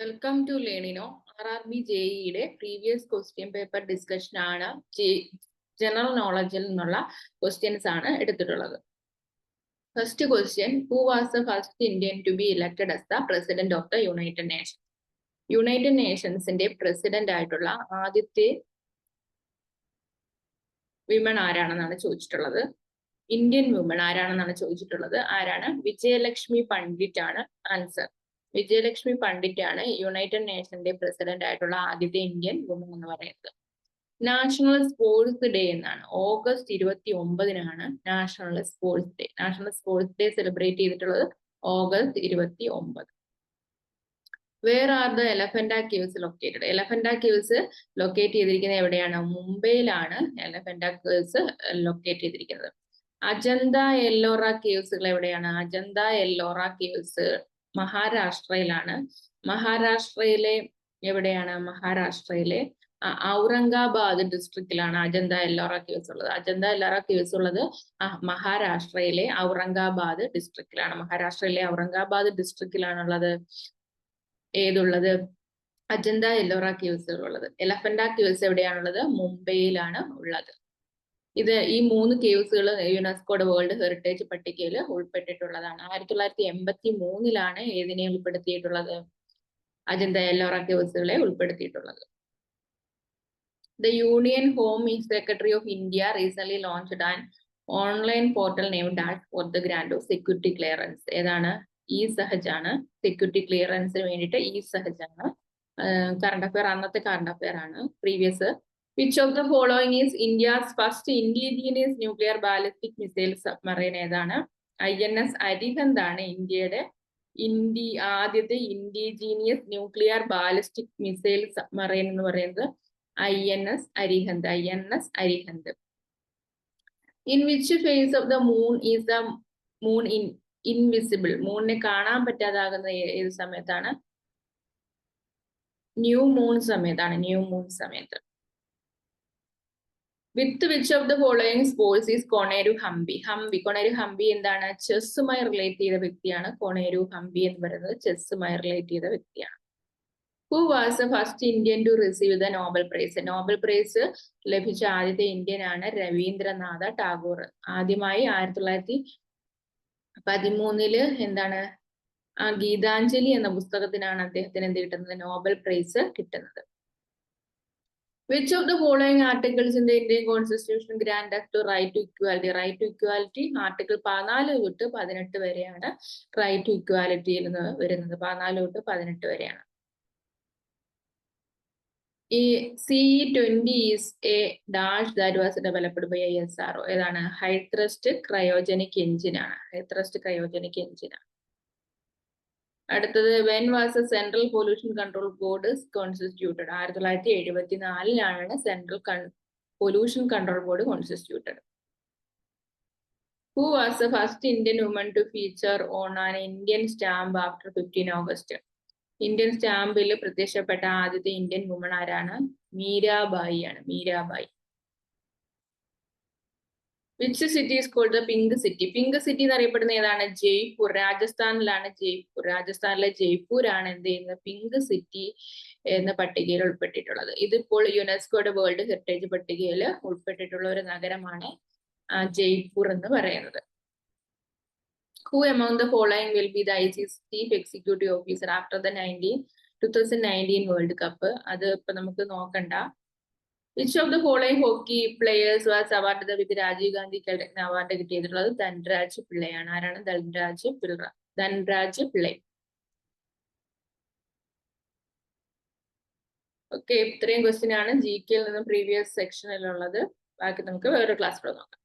Welcome to Learnino. RRB JEയുടെ previous question paper discussion ആണ്. General നോളജിൽ നിന്നുള്ള ക്വസ്റ്റ്യൻസ് ആണ് എടുത്തിട്ടുള്ളത്. First question, who was the first Indian to be elected as the president of the United Nations? United നേഷൻസിന്റെ president ആയിട്ടുള്ള ആദ്യത്തെ women ആരാണെന്നാണ് ചോദിച്ചിട്ടുള്ളത്. ഇന്ത്യൻ വിമൺ ആരാണെന്നാണ് ചോദിച്ചിട്ടുള്ളത്. ആരാണ്? വിജയലക്ഷ്മി പണ്ഡിറ്റ് ആണ് ആൻസർ. വിജയലക്ഷ്മി പണ്ഡിറ്റ് ആണ് യുണൈറ്റഡ് നേഷന്റെ പ്രസിഡന്റ് ആയിട്ടുള്ള ആദ്യത്തെ ഇന്ത്യൻ വുമൺ എന്ന് പറയുന്നത്. നാഷണൽ സ്പോർട്സ് ഡേ എന്നാണ്. ഓഗസ്റ്റ് 29-നാണ് national sports day. National sports day celebrate ചെയ്തിട്ടുള്ളത് August 29. Where are the Elephanta caves located? Elephanta caves locate ചെയ്തിരിക്കുന്നത് എവിടെയാണ്? മുംബൈയിലാണ് എലഫന്റ കേവ്സ് ലൊക്കേറ്റ് ചെയ്തിരിക്കുന്നത്. അജന്ത എല്ലോറ കേവ്സുകൾ എവിടെയാണ്? അജന്ത എല്ലോറ കേവ്സ് മഹാരാഷ്ട്രയിലാണ്. മഹാരാഷ്ട്രയിലെ എവിടെയാണ്? മഹാരാഷ്ട്രയിലെ ഔറംഗാബാദ് ഡിസ്ട്രിക്റ്റിലാണ് അജന്ത എല്ലോറ കേവ്സ് ഉള്ളത്. അജന്ത എല്ലോറ കേവ്സ് ഉള്ളത് മഹാരാഷ്ട്രയിലെ ഔറംഗാബാദ് ഡിസ്ട്രിക്റ്റിലാണ്. മഹാരാഷ്ട്രയിലെ ഔറംഗാബാദ് ഡിസ്ട്രിക്റ്റിലാണുള്ളത് ഏതുള്ളത്? അജന്ത എല്ലോറ കേവ്സ് ഉള്ളത്. എലഫന്റ കേവ്സ് എവിടെയാണുള്ളത്? മുംബൈയിലാണ് ഉള്ളത്. ഈ 3 കേവ്സുകൾ യുനെസ്കോയുടെ വേൾഡ് ഹെറിറ്റേജ് പട്ടികയിൽ ഉൾപ്പെട്ടിട്ടുള്ളതാണ്. 1983-ലാണ് ഏതിനെ ഉൾപ്പെടുത്തിയിട്ടുള്ളത്? അജന്ത എല്ലോറ കേവ്സുകളെ ഉൾപ്പെടുത്തിയിട്ടുള്ളത്. The union home secretary of India recent launched an online portal named dash for the grant of security clearance. ഏതാണ്? സഹജ് ആണ്. സെക്യൂരിറ്റി ക്ലിയറൻസിന് വേണ്ടിയിട്ട് സഹജ് ആണ്. കറണ്ട് അഫയർ, അന്നത്തെ കറണ്ട് അഫയർ ആണ്. Previous, which of the following is India's first indigenous nuclear ballistic missile submarine? ഏതാണ്? INS Arihant ആണ് ഇന്ത്യയുടെ ആദ്യത്തെ indigenous nuclear ballistic missile submarine എന്ന് പറയുന്നത് INS Arihant. INS Arihant. In which face of the moon is the moon invisible? മൂണിനെ കാണാൻ പറ്റാതാകുന്ന ഏത് സമയത്താണ്? ന്യൂ മൂൺ സമയത്താണ്. ന്യൂ മൂൺ സമയത്ത്. With which of the following sports is Koneru Humpy? Koneru Humpy എന്താണ്? ചെസ്സുമായി റിലേറ്റ് ചെയ്ത വ്യക്തിയാണ്. കൊണേരു ഹംപി എന്ന് പറയുന്നത് ചെസ്സുമായി റിലേറ്റ് ചെയ്ത വ്യക്തിയാണ്. Who was the first Indian to receive the Nobel prize? Nobel prize ലഭിച്ച ആദ്യത്തെ ഇന്ത്യൻ ആണ് രവീന്ദ്രനാഥ ടാഗോർ. ആദ്യമായി 1913 എന്താണ്? ഗീതാഞ്ജലി എന്ന പുസ്തകത്തിനാണ് അദ്ദേഹത്തിന് എന്ത് കിട്ടുന്നത്? നോബൽ പ്രൈസ് കിട്ടുന്നത്. Which of the following articles in the Indian constitution grant to right to equality? Right to equality article 14 തൊട്ട് 18 വരെയാണ് റൈറ്റ് ടു ഇക്വാലിറ്റിയിൽ വരുന്നത്. 14 തൊട്ട് 18 വരെയാണ്. ഈ CE-20 is a dash that was developed by ISRO. ഏതാണ്? High thrust cryogenic engine ആണ്. High thrust cryogenic engine ആണ്. അടുത്തത്, when was the central pollution control board constituted? 1974-ലാണ് central pollution control board constituted. Who was the first Indian woman to feature on an Indian stamp after 15 August? Indian സ്റ്റാമ്പിൽ പ്രത്യക്ഷപ്പെട്ട ആദ്യത്തെ Indian woman ആരാണ്? മീരാബായി ആണ്. Mirabai. Which city is called the pink city? Pink city എന്നറിയപ്പെടുന്ന ഏതാണ്? ജയ്പൂർ. രാജസ്ഥാനിലാണ് ജയ്പൂർ. രാജസ്ഥാനിലെ ജയ്പൂർ ആണ് എന്ത് ചെയ്യുന്നത്? പിങ്ക് സിറ്റി എന്ന പട്ടികയിൽ ഉൾപ്പെട്ടിട്ടുള്ളത്. ഇതിപ്പോൾ യുനെസ്കോയുടെ വേൾഡ് ഹെറിറ്റേജ് പട്ടികയിൽ ഉൾപ്പെട്ടിട്ടുള്ള ഒരു നഗരമാണ് ജയ്പൂർ എന്ന് പറയുന്നത്. Who among the following will be the ICC chief executive officer after the 2019 World Cup? അത് ഇപ്പൊ നമുക്ക് നോക്കണ്ട. Which of the following hockey players was awarded with Rajiv Gandhi Khel Ratna award കിട്ടിയിട്ടുള്ളത്? ധൻരാജ് പിള്ളയാണ്. ആരാണ്? ധൻരാജ് പിള്ള. ഓക്കെ, ഇത്രയും ക്വസ്റ്റ്യൻ ആണ് GK-യിൽ നിന്നും പ്രീവിയസ് സെക്ഷനിലുള്ളത്. ബാക്കി നമുക്ക് വേറൊരു ക്ലാസ്സിലൂടെ നോക്കാം.